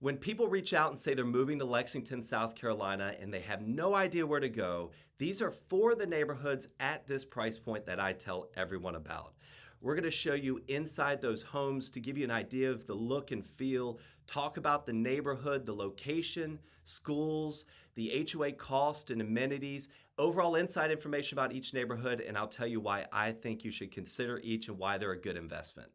When people reach out and say they're moving to Lexington, South Carolina, and they have no idea where to go, these are four of the neighborhoods at this price point that I tell everyone about. We're going to show you inside those homes to give you an idea of the look and feel, talk about the neighborhood, the location, schools, the HOA cost and amenities, overall inside information about each neighborhood, and I'll tell you why I think you should consider each and why they're a good investment.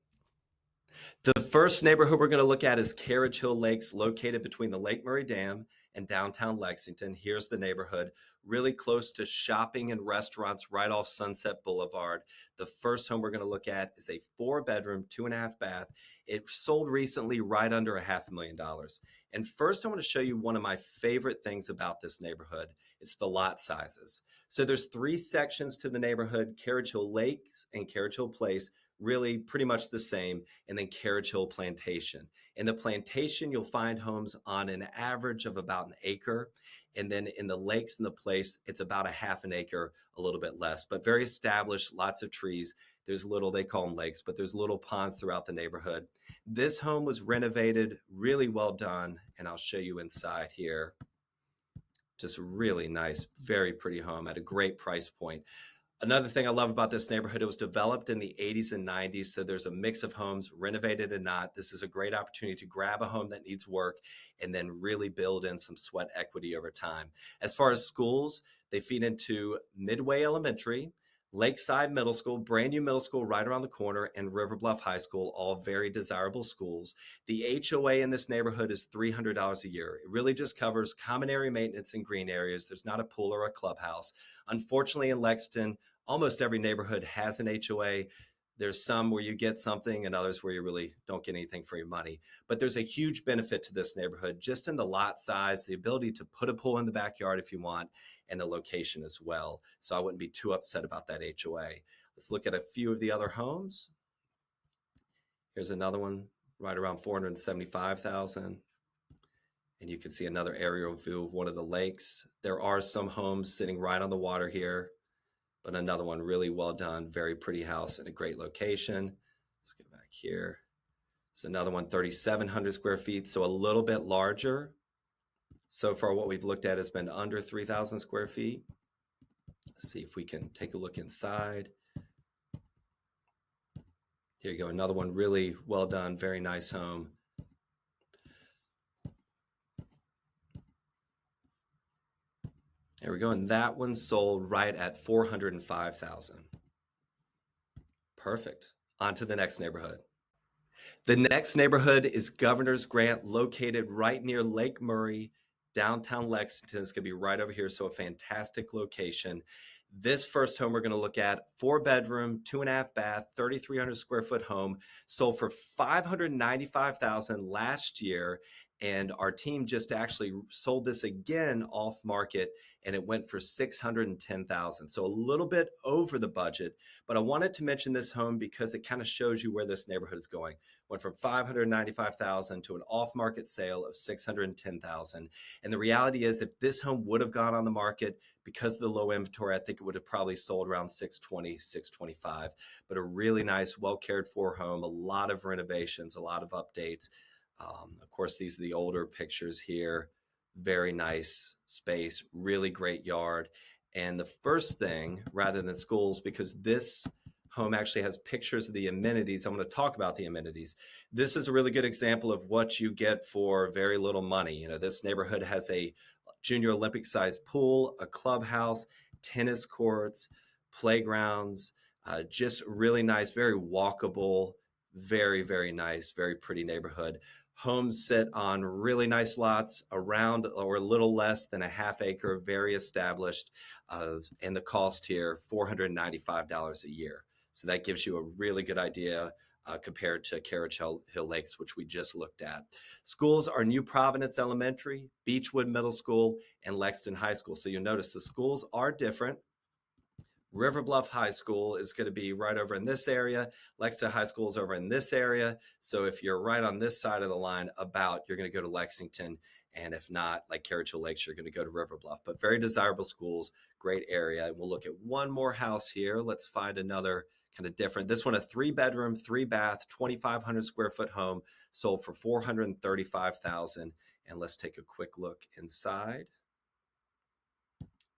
The first neighborhood we're going to look at is Carriage Hill Lakes, located between the Lake Murray Dam and downtown Lexington. Here's the neighborhood, really close to shopping and restaurants right off Sunset Boulevard. The first home we're going to look at is a 4-bedroom, 2.5-bath. It sold recently right under $500,000. And first, I want to show you one of my favorite things about this neighborhood. It's the lot sizes. So there's 3 sections to the neighborhood: Carriage Hill Lakes and Carriage Hill Place, really pretty much the same, and then Carriage Hill Plantation. In the Plantation, you'll find homes on an average of about an acre. And then in the lakes and the place, it's about a half an acre, a little bit less, but very established, lots of trees. There's little, they call them lakes, but there's little ponds throughout the neighborhood. This home was renovated, really well done, and I'll show you inside here. Just really nice, very pretty home at a great price point. Another thing I love about this neighborhood, it was developed in the 80s and 90s, so there's a mix of homes, renovated and not. This is a great opportunity to grab a home that needs work and then really build in some sweat equity over time. As far as schools, they feed into Midway Elementary, Lakeside Middle School, brand new middle school right around the corner, and River Bluff High School, all very desirable schools. The HOA in this neighborhood is $300 a year. It really just covers common area maintenance and green areas. There's not a pool or a clubhouse. Unfortunately, in Lexington, almost every neighborhood has an HOA. There's some where you get something and others where you really don't get anything for your money. But there's a huge benefit to this neighborhood just in the lot size, the ability to put a pool in the backyard if you want, and the location as well. So I wouldn't be too upset about that HOA. Let's look at a few of the other homes. Here's another one right around $475,000. And you can see another aerial view of one of the lakes. There are some homes sitting right on the water here, but another one really well done, very pretty house in a great location. Let's go back here. It's another one, 3,700 square feet, so a little bit larger. So far, what we've looked at has been under 3,000 square feet. Let's see if we can take a look inside. Here you go, another one really well done, very nice home. There we go, and that one sold right at $405,000. Perfect. On to the next neighborhood. The next neighborhood is Governor's Grant, located right near Lake Murray, downtown Lexington. It's going to be right over here, so a fantastic location. This first home we're going to look at, 4-bedroom, 2.5-bath, 3,300 square foot home, sold for $595,000 last year. And our team just actually sold this again off market, and it went for $610,000. So a little bit over the budget, but I wanted to mention this home because it kind of shows you where this neighborhood is going. Went from $595,000 to an off-market sale of $610,000. And the reality is, if this home would have gone on the market, because of the low inventory, I think it would have probably sold around $620,000, $625,000. But a really nice, well cared for home, a lot of renovations, a lot of updates. Of course, these are the older pictures here. Very nice space, really great yard. And the first thing, rather than schools, because this home actually has pictures of the amenities, I'm going to talk about the amenities. This is a really good example of what you get for very little money. You know, this neighborhood has a junior Olympic sized pool, a clubhouse, tennis courts, playgrounds, just really nice, very walkable, very, very nice, very pretty neighborhood. Homes sit on really nice lots around or a little less than a half acre, very established. And the cost here, $495 a year. So that gives you a really good idea compared to Carriage Hill Lakes, which we just looked at. Schools are New Providence Elementary, Beechwood Middle School, and Lexington High School. So you'll notice the schools are different. River Bluff High School is going to be right over in this area. Lexington High School is over in this area. So if you're right on this side of the line you're going to go to Lexington. And if not, like Carriage Hill Lakes, you're going to go to River Bluff. But very desirable schools, great area. We'll look at one more house here. Let's find another kind of different. This one, a 3-bedroom, 3-bath, 2,500 square foot home, sold for $435,000. And let's take a quick look inside.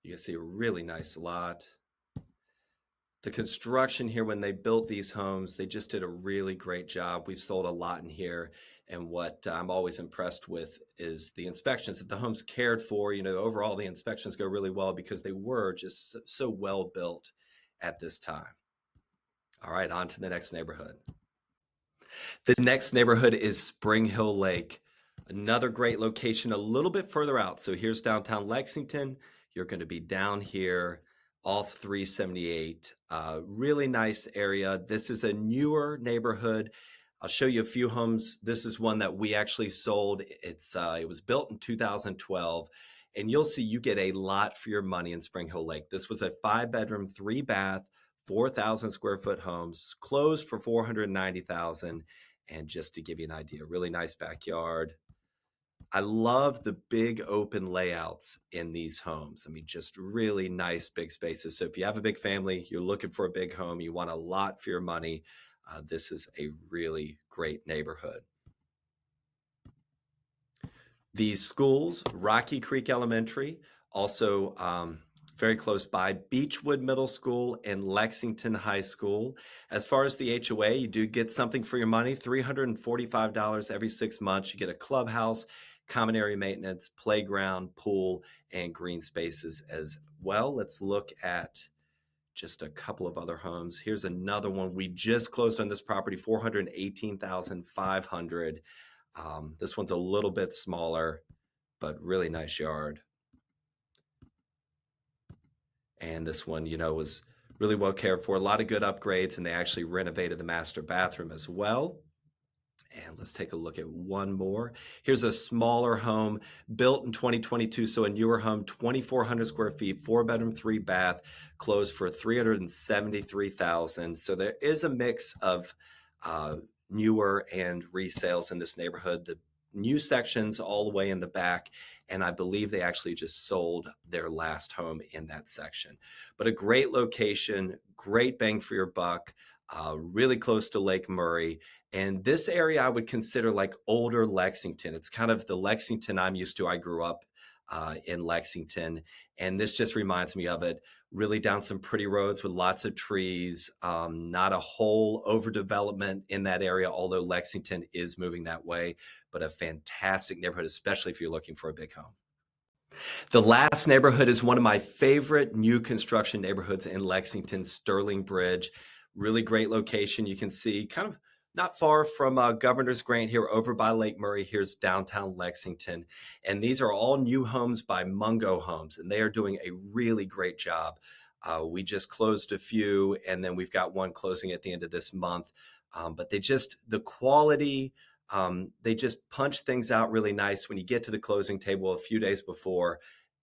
You can see a really nice lot. The construction here, when they built these homes, they just did a really great job. We've sold a lot in here. And what I'm always impressed with is the inspections. If the home's cared for, overall the inspections go really well because they were just so well built at this time. All right, on to the next neighborhood. This next neighborhood is Spring Hill Lake. Another great location a little bit further out. So here's downtown Lexington. You're going to be down here off 378. Really nice area. This is a newer neighborhood. I'll show you a few homes. This is one that we actually sold. It was built in 2012. And you'll see you get a lot for your money in Spring Hill Lake. This was a 5-bedroom, 3-bath, 4,000 square foot homes, closed for $490,000. And just to give you an idea, really nice backyard. I love the big open layouts in these homes. I mean, just really nice big spaces. So if you have a big family, you're looking for a big home, you want a lot for your money, this is a really great neighborhood. These schools, Rocky Creek Elementary, also very close by, Beechwood Middle School and Lexington High School. As far as the HOA, you do get something for your money, $345 every 6 months. You get a clubhouse, common area maintenance, playground, pool, and green spaces as well. Let's look at just a couple of other homes. Here's another one. We just closed on this property, $418,500. This one's a little bit smaller, but really nice yard. And this one, was really well cared for. A lot of good upgrades, and they actually renovated the master bathroom as well. And let's take a look at one more. Here's a smaller home built in 2022. So a newer home, 2,400 square feet, 4-bedroom, 3-bath, closed for $373,000. So there is a mix of newer and resales in this neighborhood. The new sections all the way in the back, and I believe they actually just sold their last home in that section. But a great location, great bang for your buck, really close to Lake Murray. And this area I would consider like older Lexington. It's kind of the Lexington I'm used to. I grew up in Lexington, and this just reminds me of it. Really down some pretty roads with lots of trees, not a whole overdevelopment in that area, although Lexington is moving that way, but a fantastic neighborhood, especially if you're looking for a big home. The last neighborhood is one of my favorite new construction neighborhoods in Lexington, Sterling Bridge. Really great location. You can see kind of not far from Governor's Grant here over by Lake Murray. Here's downtown Lexington. And these are all new homes by Mungo Homes, and they are doing a really great job. We just closed a few, and then we've got one closing at the end of this month. But the quality, they just punch things out really nice. When you get to the closing table a few days before,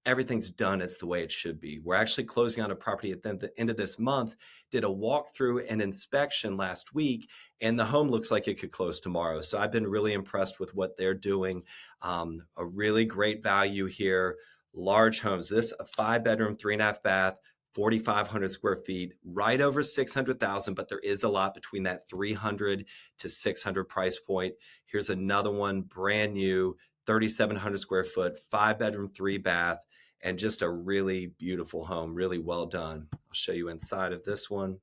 everything's done as the way it should be. We're actually closing on a property at the end of this month, did a walkthrough and inspection last week, and the home looks like it could close tomorrow. So I've been really impressed with what they're doing. A really great value here. Large homes. This a 5-bedroom, 3.5-bath, 4,500 square feet, right over 600,000, but there is a lot between that 300 to 600 price point. Here's another one, brand new, 3,700 square foot, 5-bedroom, 3-bath, and just a really beautiful home, really well done. I'll show you inside of this one.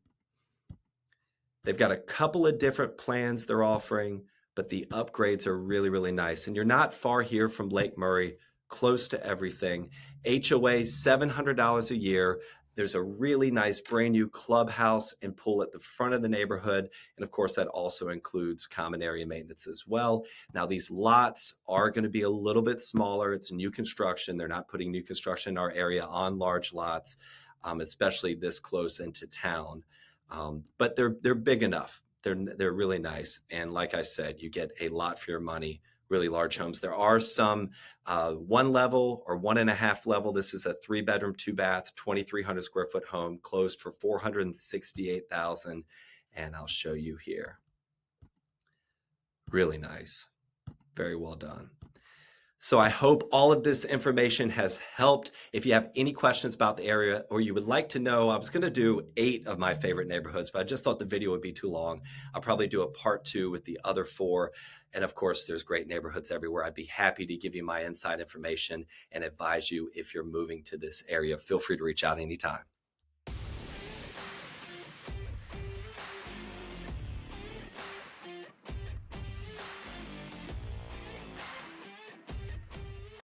They've got a couple of different plans they're offering, but the upgrades are really, really nice. And you're not far here from Lake Murray, close to everything. HOA, $700 a year. There's a really nice brand new clubhouse and pool at the front of the neighborhood. And of course, that also includes common area maintenance as well. Now, these lots are going to be a little bit smaller. It's new construction. They're not putting new construction in our area on large lots, especially this close into town. But they're big enough. They're really nice. And like I said, you get a lot for your money. Really large homes. There are some 1 level or 1.5 level. This is a 3-bedroom, 2-bath, 2,300 square foot home, closed for $468,000. And I'll show you here. Really nice. Very well done. So I hope all of this information has helped. If you have any questions about the area or you would like to know, I was going to do 8 of my favorite neighborhoods, but I just thought the video would be too long. I'll probably do a part 2 with the other 4. And of course, there's great neighborhoods everywhere. I'd be happy to give you my inside information and advise you if you're moving to this area. Feel free to reach out anytime.